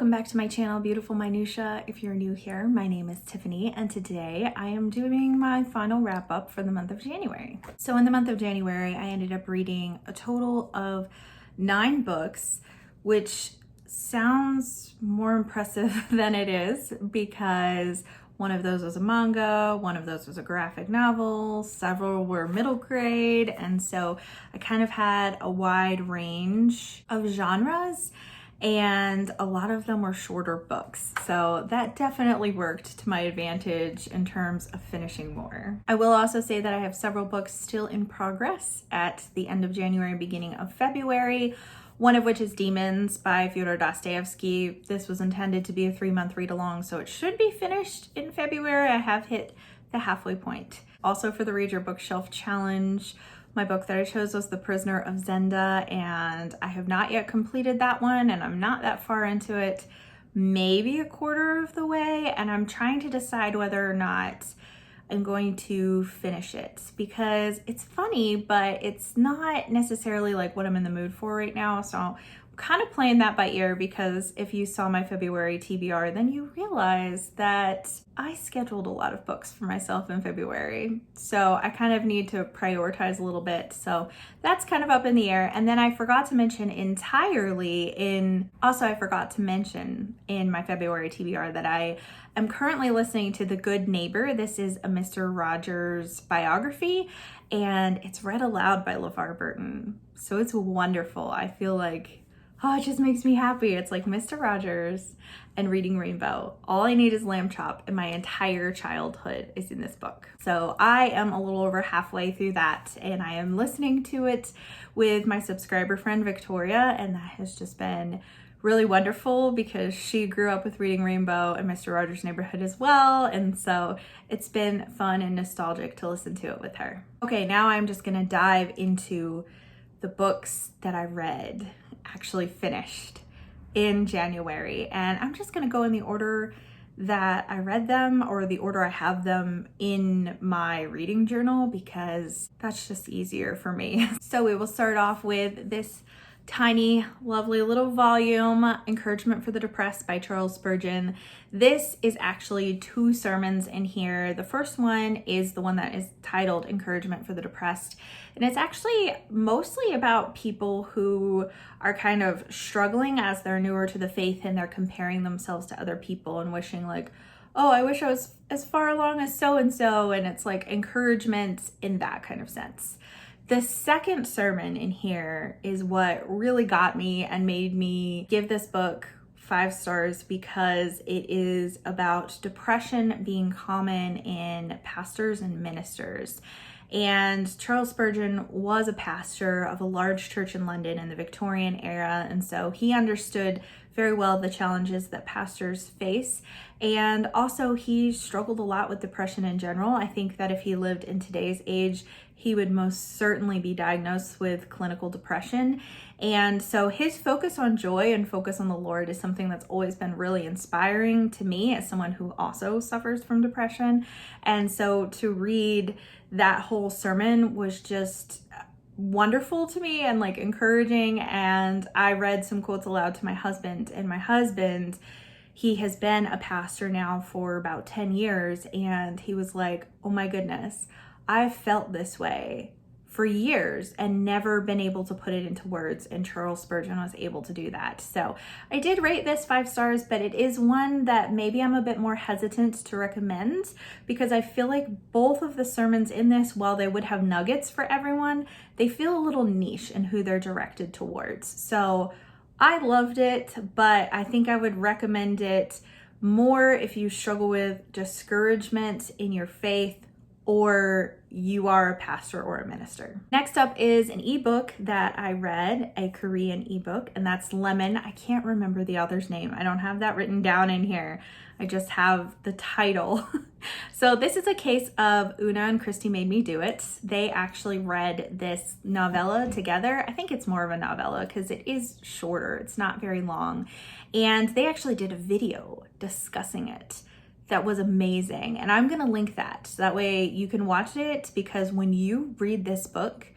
welcome back to my channel, Beautiful Minutia. If you're new here, my name is Tiffany, and today I am doing my final wrap up for the month of January. So in the month of January, I ended up reading a total of 9 books, which sounds more impressive than it is because one of those was a manga, one of those was a graphic novel, several were middle grade, and so I kind of had a wide range of genres, and a lot of them were shorter books. So that definitely worked to my advantage in terms of finishing more. I will also say that I have several books still in progress at the end of January and beginning of February, one of which is Demons by Fyodor Dostoevsky. This was intended to be a 3-month read along, so it should be finished in February. I have hit the halfway point. Also for the Read Your Bookshelf Challenge, my book that I chose was The Prisoner of Zenda, and I have not yet completed that one, and I'm not that far into it, maybe a quarter of the way, and I'm trying to decide whether or not I'm going to finish it because it's funny, but it's not necessarily like what I'm in the mood for right now. So I'm kind of playing that by ear because if you saw my February TBR, then you realize that I scheduled a lot of books for myself in February. So I kind of need to prioritize a little bit. So that's kind of up in the air. And then I forgot to mention entirely in my February TBR that I am currently listening to The Good Neighbor. This is a Mr. Rogers biography, and it's read aloud by LeVar Burton. So it's wonderful. I feel like, oh, it just makes me happy. It's like Mr. Rogers and Reading Rainbow. All I need is lamb chop, and my entire childhood is in this book. So I am a little over halfway through that, and I am listening to it with my subscriber friend Victoria, and that has just been really wonderful because she grew up with Reading Rainbow and Mr. Rogers' Neighborhood as well, and so it's been fun and nostalgic to listen to it with her. Okay, now I'm just gonna dive into the books that I read, actually finished in January, and I'm just gonna go in the order that I read them or the order I have them in my reading journal because that's just easier for me. So we will start off with this tiny, lovely little volume, Encouragement for the Depressed by Charles Spurgeon. This is actually 2 sermons in here. The first one is the one that is titled Encouragement for the Depressed, and it's actually mostly about people who are kind of struggling as they're newer to the faith and they're comparing themselves to other people and wishing like, oh, I wish I was as far along as so-and-so, and it's like encouragement in that kind of sense. The second sermon in here is what really got me and made me give this book 5 stars because it is about depression being common in pastors and ministers. And Charles Spurgeon was a pastor of a large church in London in the Victorian era, and so he understood very well the challenges that pastors face. And also he struggled a lot with depression in general. I think that if he lived in today's age, he would most certainly be diagnosed with clinical depression. And so his focus on joy and focus on the Lord is something that's always been really inspiring to me as someone who also suffers from depression. And so to read that whole sermon was just wonderful to me and like encouraging. And I read some quotes aloud to my husband, and my husband, he has been a pastor now for about 10 years, and he was like, oh my goodness, I've felt this way for years and never been able to put it into words, and Charles Spurgeon was able to do that. So I did rate this 5 stars, but it is one that maybe I'm a bit more hesitant to recommend because I feel like both of the sermons in this, while they would have nuggets for everyone, they feel a little niche in who they're directed towards. So I loved it, but I think I would recommend it more if you struggle with discouragement in your faith or you are a pastor or a minister. Next up is an ebook that I read, a Korean ebook, and that's Lemon. I can't remember the author's name. I don't have that written down in here. I just have the title. So this is a case of Una and Christy Made Me Do It. They actually read this novella together. I think it's more of a novella because it is shorter. It's not very long. And they actually did a video discussing it that was amazing, and I'm gonna link that so that way you can watch it, because when you read this book,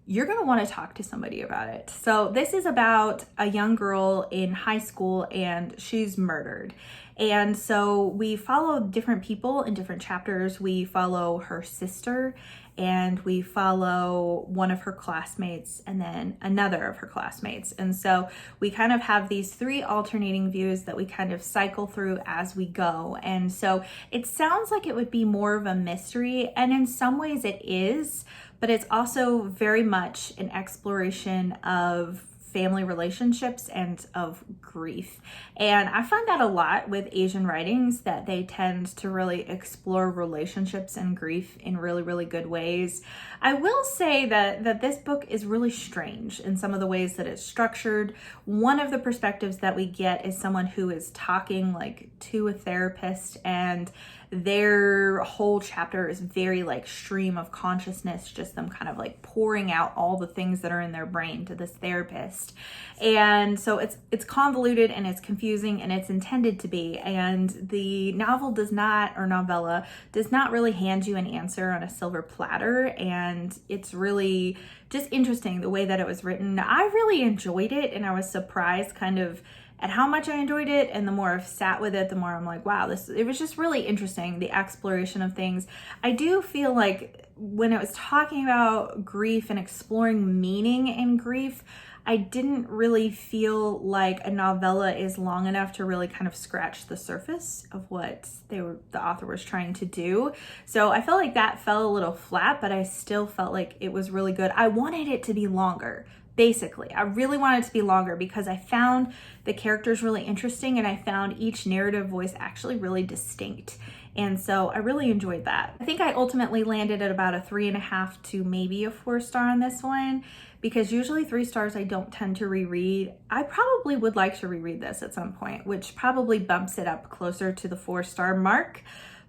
you're going to want to talk to somebody about it. So this is about a young girl in high school and she's murdered. And so we follow different people in different chapters. We follow her sister, and we follow one of her classmates and then another of her classmates. And so we kind of have these three alternating views that we kind of cycle through as we go. And so it sounds like it would be more of a mystery, and in some ways it is, but it's also very much an exploration of family relationships and of grief. And I find that a lot with Asian writings, that they tend to really explore relationships and grief in really, really good ways. I will say that this book is really strange in some of the ways that it's structured. One of the perspectives that we get is someone who is talking like to a therapist, and their whole chapter is very like stream of consciousness, just them kind of like pouring out all the things that are in their brain to this therapist. And so it's convoluted and it's confusing, and it's intended to be. And the novel does not, or novella, does not really hand you an answer on a silver platter. And it's really just interesting the way that it was written. I really enjoyed it, and I was surprised kind of at how much I enjoyed it. And the more I've sat with it, the more I'm like, wow, it was just really interesting, the exploration of things. I do feel like when it was talking about grief and exploring meaning in grief, I didn't really feel like a novella is long enough to really kind of scratch the surface of what the author was trying to do. So I felt like that fell a little flat, but I still felt like it was really good. I wanted it to be longer. Basically, I really wanted it to be longer because I found the characters really interesting, and I found each narrative voice actually really distinct. And so I really enjoyed that. I think I ultimately landed at about a 3.5 to maybe a 4 star on this one, because usually 3 stars I don't tend to reread. I probably would like to reread this at some point, which probably bumps it up closer to the 4 star mark.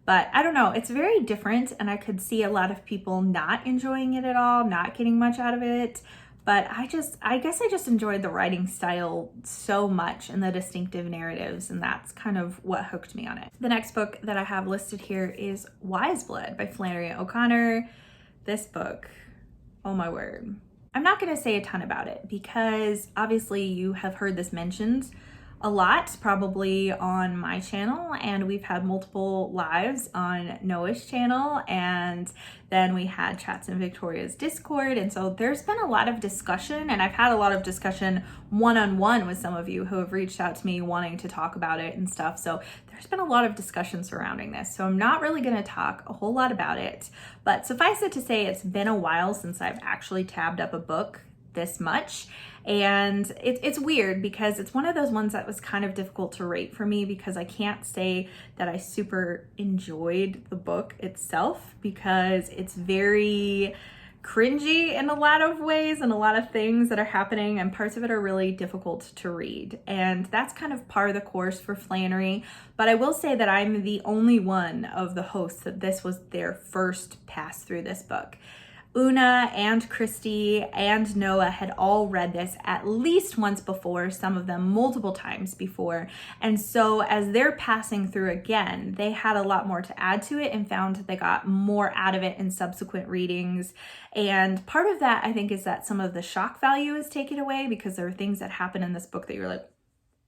But I don't know, it's very different, and I could see a lot of people not enjoying it at all, not getting much out of it. But I guess I just enjoyed the writing style so much and the distinctive narratives, and that's kind of what hooked me on it. The next book that I have listed here is Wise Blood by Flannery O'Connor. This book, oh my word. I'm not going to say a ton about it because obviously you have heard this mentioned a lot, probably on my channel, and we've had multiple lives on Noah's channel, and then we had chats in Victoria's Discord. And so there's been a lot of discussion, and I've had a lot of discussion one-on-one with some of you who have reached out to me wanting to talk about it and stuff. So there's been a lot of discussion surrounding this. So I'm not really going to talk a whole lot about it, but suffice it to say, it's been a while since I've actually tabbed up a book this much. And it's weird because it's one of those ones that was kind of difficult to rate for me, because I can't say that I super enjoyed the book itself, because it's very cringy in a lot of ways, and a lot of things that are happening, and parts of it are really difficult to read. And that's kind of par the course for Flannery. But I will say that I'm the only one of the hosts that this was their first pass through this book. Una and Christy and Noah had all read this at least once before, some of them multiple times before. And so as they're passing through again, they had a lot more to add to it and found they got more out of it in subsequent readings. And part of that, I think, is that some of the shock value is taken away, because there are things that happen in this book that you're like,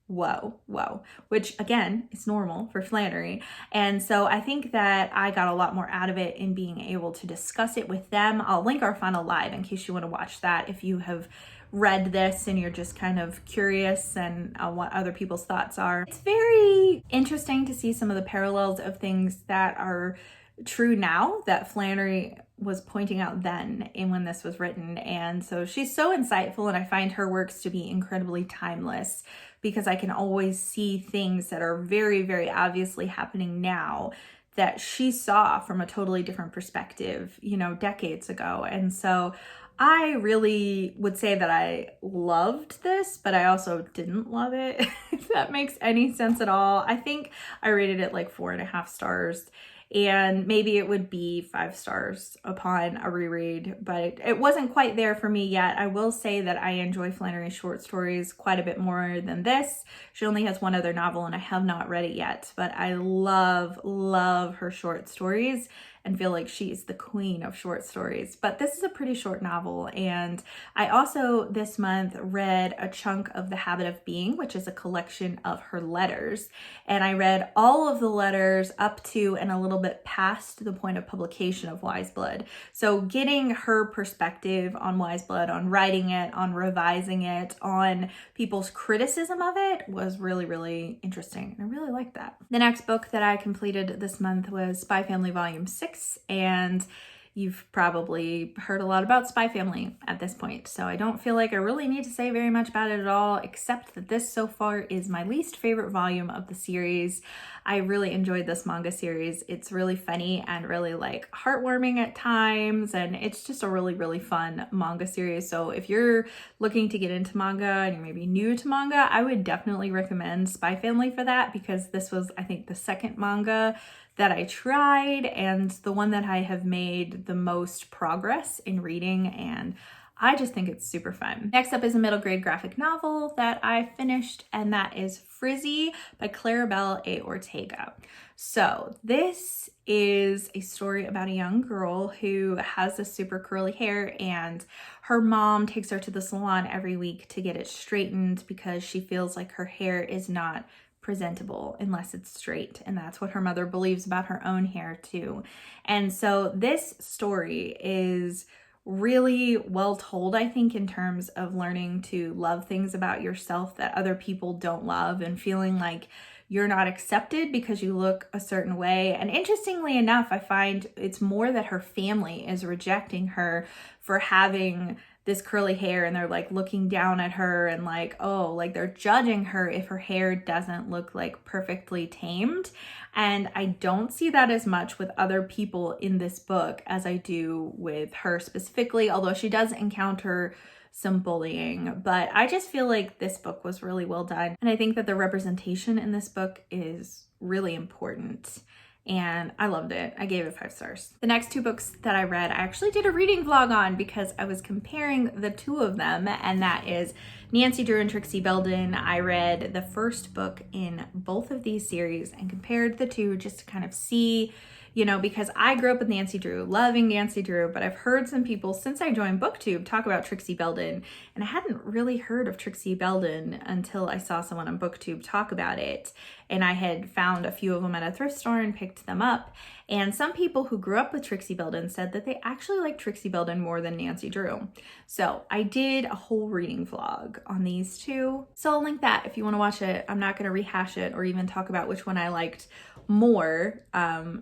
whoa, which again, is normal for Flannery. And so I think that I got a lot more out of it in being able to discuss it with them. I'll link our final live in case you want to watch that if you have read this and you're just kind of curious and what other people's thoughts are. It's very interesting to see some of the parallels of things that are true now that Flannery was pointing out then in when this was written. And so she's so insightful, and I find her works to be incredibly timeless, because I can always see things that are very, very obviously happening now that she saw from a totally different perspective, decades ago. And so I really would say that I loved this, but I also didn't love it, if that makes any sense at all. I think I rated it like 4.5 stars. And maybe it would be 5 stars upon a reread, but it wasn't quite there for me yet. I will say that I enjoy Flannery's short stories quite a bit more than this. She only has one other novel, and I have not read it yet, but I love her short stories. and feel like she's the queen of short stories. But this is a pretty short novel, and I also this month read a chunk of The Habit of Being, which is a collection of her letters. And I read all of the letters up to and a little bit past the point of publication of Wise Blood. So getting her perspective on Wise Blood, on writing it, on revising it, on people's criticism of it was really, really interesting. And I really liked that. The next book that I completed this month was Spy Family Volume 6, and you've probably heard a lot about Spy Family at this point, so I don't feel like I really need to say very much about it at all, except that this so far is my least favorite volume of the series. I really enjoyed this manga series. It's really funny and really like heartwarming at times, and it's just a really, really fun manga series. So if you're looking to get into manga and you're maybe new to manga, I would definitely recommend Spy Family for that, because this was, I think, the second manga that I tried and the one that I have made the most progress in reading, and I just think it's super fun. Next up is a middle grade graphic novel that I finished, and that is Frizzy by Claribel A. Ortega. So this is a story about a young girl who has this super curly hair, and her mom takes her to the salon every week to get it straightened because she feels like her hair is not presentable unless it's straight, and that's what her mother believes about her own hair too. And so this story is really well told, I think, in terms of learning to love things about yourself that other people don't love, and feeling like you're not accepted because you look a certain way. And interestingly enough, I find it's more that her family is rejecting her for having this curly hair, and they're like looking down at her and like, oh, like they're judging her if her hair doesn't look like perfectly tamed. And I don't see that as much with other people in this book as I do with her specifically, although she does encounter some bullying. But I just feel like this book was really well done, and I think that the representation in this book is really important, and I loved it. I gave it 5 stars. The next 2 books that I read, I actually did a reading vlog on because I was comparing the 2 of them, and that is Nancy Drew and Trixie Belden. I read the first book in both of these series and compared the 2 just to kind of see, you know, because I grew up with Nancy Drew, loving Nancy Drew, but I've heard some people since I joined BookTube talk about Trixie Belden, and I hadn't really heard of Trixie Belden until I saw someone on BookTube talk about it, and I had found a few of them at a thrift store and picked them up. And some people who grew up with Trixie Belden said that they actually like Trixie Belden more than Nancy Drew. So I did a whole reading vlog on these 2. So I'll link that if you want to watch it. I'm not going to rehash it or even talk about which one I liked more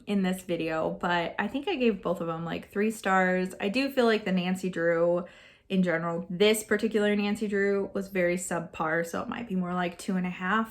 in this video, but I think I gave both of them like 3 stars. I do feel like the Nancy Drew in general, this particular Nancy Drew was very subpar, so it might be more like 2.5.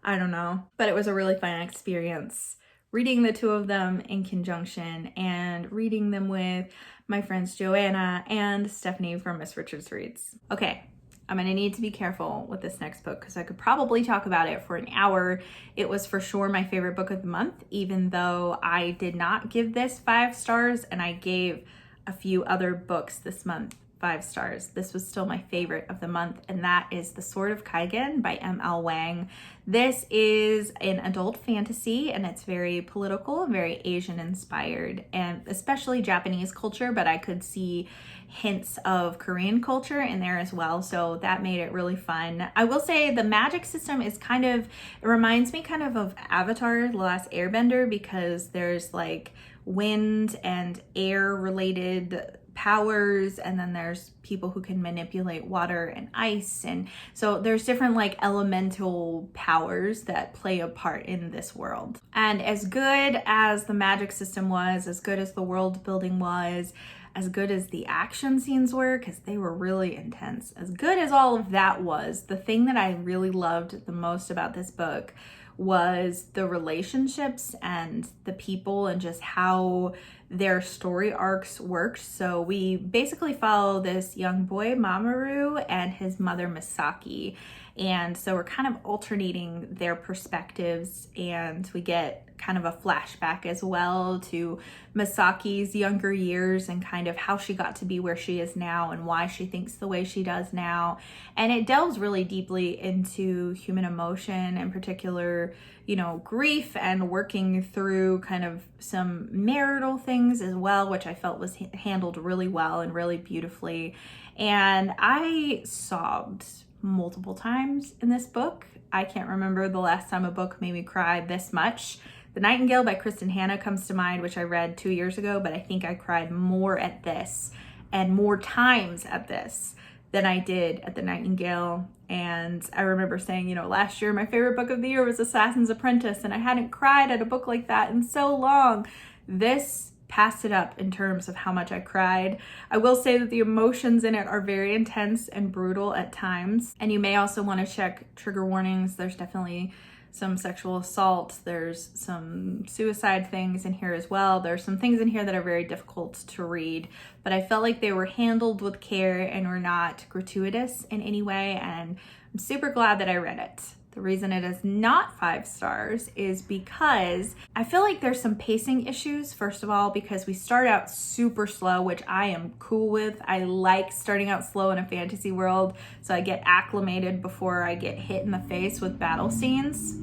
I don't know, but it was a really fun experience reading the 2 of them in conjunction and reading them with my friends Joanna and Stephanie from Miss Richards Reads. Okay, I'm gonna need to be careful with this next book because I could probably talk about it for an hour. It was for sure my favorite book of the month, even though I did not give this 5 stars, and I gave a few other books this month 5 stars. This was still my favorite of the month, and that is The Sword of Kaigen by M.L. Wang. This is an adult fantasy, and it's very political and very Asian inspired, and especially Japanese culture, but I could see hints of Korean culture in there as well, so that made it really fun. I will say the magic system is kind of, it reminds me kind of Avatar: The Last Airbender, because there's like wind and air related powers, and then there's people who can manipulate water and ice, and so there's different like elemental powers that play a part in this world. And as good as the magic system was, as good as the world building was, as good as the action scenes were, because they were really intense, as good as all of that was, the thing that I really loved the most about this book was the relationships and the people and just how their story arcs worked. So we basically follow this young boy, Mamoru, and his mother, Misaki. And so we're kind of alternating their perspectives, and we get kind of a flashback as well to Misaki's younger years and kind of how she got to be where she is now and why she thinks the way she does now. And it delves really deeply into human emotion, in particular, you know, grief, and working through kind of some marital things as well, which I felt was handled really well and really beautifully. And I sobbed multiple times in this book. I can't remember the last time a book made me cry this much. The Nightingale by Kristen Hanna comes to mind, which I read 2 years ago, but I think I cried more at this and more times at this than I did at The Nightingale. And I remember saying, you know, last year my favorite book of the year was Assassin's Apprentice, and I hadn't cried at a book like that in so long. This passed it up in terms of how much I cried. I will say that the emotions in it are very intense and brutal at times. And you may also want to check trigger warnings. There's definitely some sexual assault. There's some suicide things in here as well. There's some things in here that are very difficult to read, but I felt like they were handled with care and were not gratuitous in any way. And I'm super glad that I read it. The reason it is not 5 stars is because I feel like there's some pacing issues. First of all, because we start out super slow, which I am cool with. I like starting out slow in a fantasy world, so I get acclimated before I get hit in the face with battle scenes.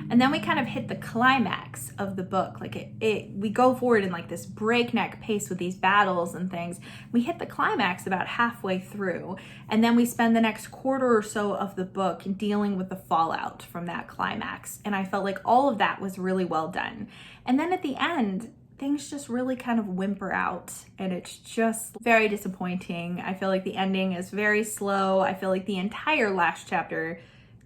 And then we kind of hit the climax of the book. Like we go forward in like this breakneck pace with these battles and things. We hit the climax about halfway through. And then we spend the next quarter or so of the book dealing with the fallout from that climax. And I felt like all of that was really well done. And then at the end, things just really kind of whimper out, and it's just very disappointing. I feel like the ending is very slow. I feel like the entire last chapter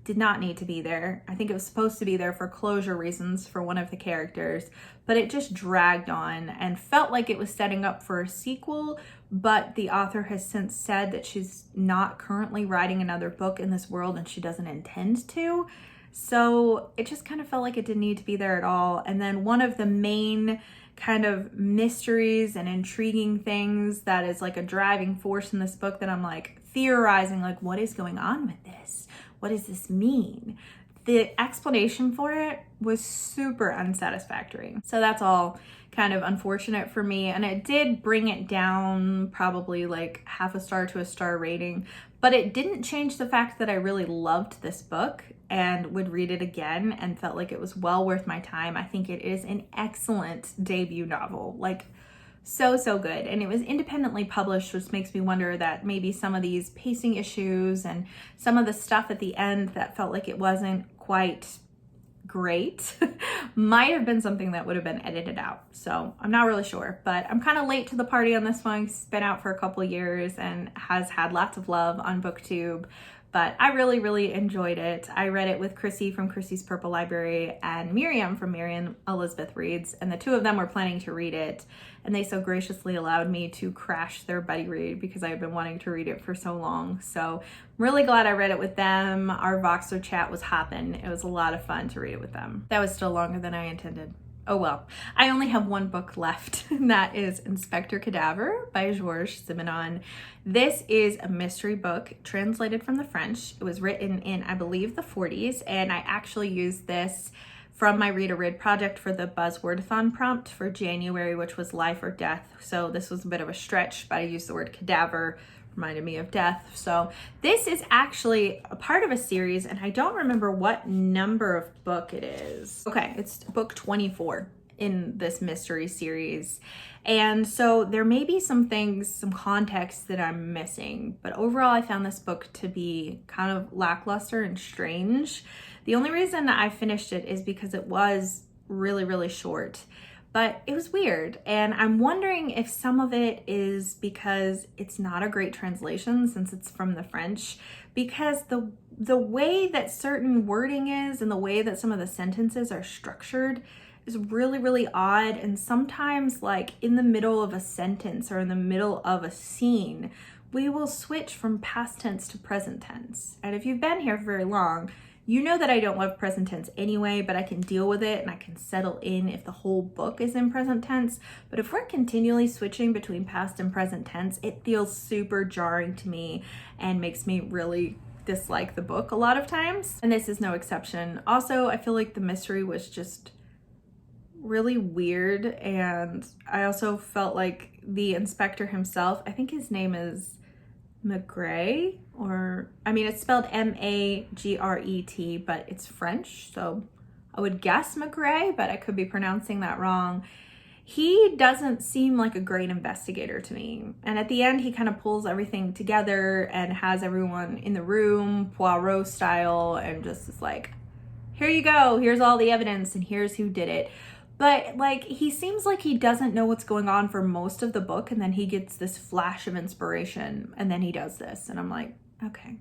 did not need to be there. I think it was supposed to be there for closure reasons for one of the characters, but it just dragged on and felt like it was setting up for a sequel, but the author has since said that she's not currently writing another book in this world and she doesn't intend to. So it just kind of felt like it didn't need to be there at all. And then one of the main kind of mysteries and intriguing things that is like a driving force in this book that I'm like theorizing, like, what is going on with this? What does this mean? The explanation for it was super unsatisfactory. So that's all kind of unfortunate for me. And it did bring it down probably like 0.5 star to 1 star rating, but it didn't change the fact that I really loved this book and would read it again and felt like it was well worth my time. I think it is an excellent debut novel. Like, so good. And it was independently published, which makes me wonder that maybe some of these pacing issues and some of the stuff at the end that felt like it wasn't quite great might have been something that would have been edited out. So I'm not really sure, but I'm kind of late to the party on this one. It's been out for a couple years and has had lots of love on BookTube. But I really enjoyed it. I read it with Chrissy from Chrissy's Purple Library and Miriam from Miriam Elizabeth Reads, and the two of them were planning to read it, and they so graciously allowed me to crash their buddy read because I had been wanting to read it for so long. So I'm really glad I read it with them. Our Voxer chat was hopping. It was a lot of fun to read it with them. That was still longer than I intended. Oh well. I only have one book left, and that is Inspector Cadaver by Georges Simenon. This is a mystery book translated from the French. It was written in, I believe, the 40s, and I actually used this from my Read a Rid project for the Buzzwordathon prompt for January, which was life or death. So this was a bit of a stretch, but I used the word cadaver, reminded me of death. So this is actually a part of a series, and I don't remember what number of book it is. Okay, it's book 24 in this mystery series. And so there may be some things, some context that I'm missing, but overall I found this book to be kind of lackluster and strange. The only reason I finished it is because it was really short. But it was weird, and I'm wondering if some of it is because it's not a great translation since it's from the French, because the way that certain wording is and the way that some of the sentences are structured is really odd, and sometimes like in the middle of a sentence or in the middle of a scene, we will switch from past tense to present tense. And if you've been here for very long, you know that I don't love present tense anyway, but I can deal with it and I can settle in if the whole book is in present tense. But if we're continually switching between past and present tense, it feels super jarring to me and makes me really dislike the book a lot of times, and this is no exception. Also, I feel like the mystery was just really weird, and I also felt like the inspector himself, I think his name is Magret, or I mean it's spelled M-A-G-R-E-T, but it's French, so I would guess Magret, but I could be pronouncing that wrong. He doesn't seem like a great investigator to me. And at the end, he kind of pulls everything together and has everyone in the room, Poirot style, and just is like, here you go, here's all the evidence, and here's who did it. But like, he seems like he doesn't know what's going on for most of the book, and then he gets this flash of inspiration, and then he does this, and I'm like, okay.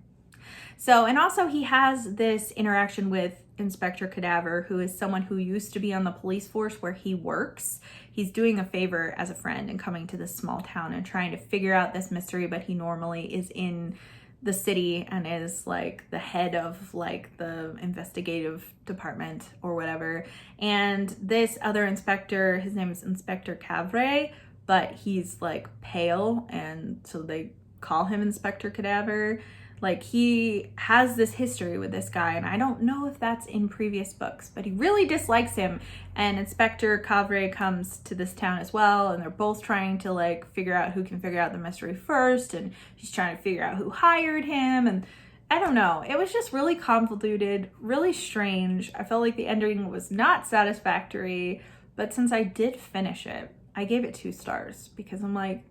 So, and also he has this interaction with Inspector Cadaver, who is someone who used to be on the police force where he works. He's doing a favor as a friend and coming to this small town and trying to figure out this mystery, but he normally is in the city and is like the head of like the investigative department or whatever. And this other inspector, his name is Inspector Cadaver, but he's like pale, and so they call him Inspector Cadaver. Like, he has this history with this guy, and I don't know if that's in previous books, but he really dislikes him. And Inspector Cadaver comes to this town as well, and they're both trying to like figure out who can figure out the mystery first, and she's trying to figure out who hired him, and I don't know. It was just really convoluted, really strange. I felt like the ending was not satisfactory, but since I did finish it, I gave it 2 stars because I'm like,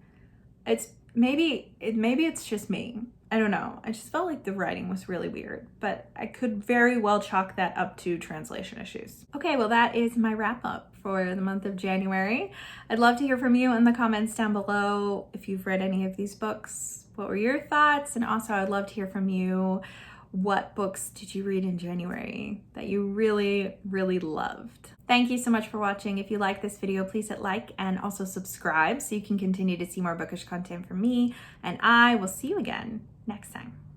maybe it's just me. I don't know. I just felt like the writing was really weird, but I could very well chalk that up to translation issues. Okay, well, that is my wrap up for the month of January. I'd love to hear from you in the comments down below if you've read any of these books. What were your thoughts? And also, I'd love to hear from you. What books did you read in January that you really, really loved? Thank you so much for watching. If you like this video, please hit like and also subscribe so you can continue to see more bookish content from me. And I will see you again next time.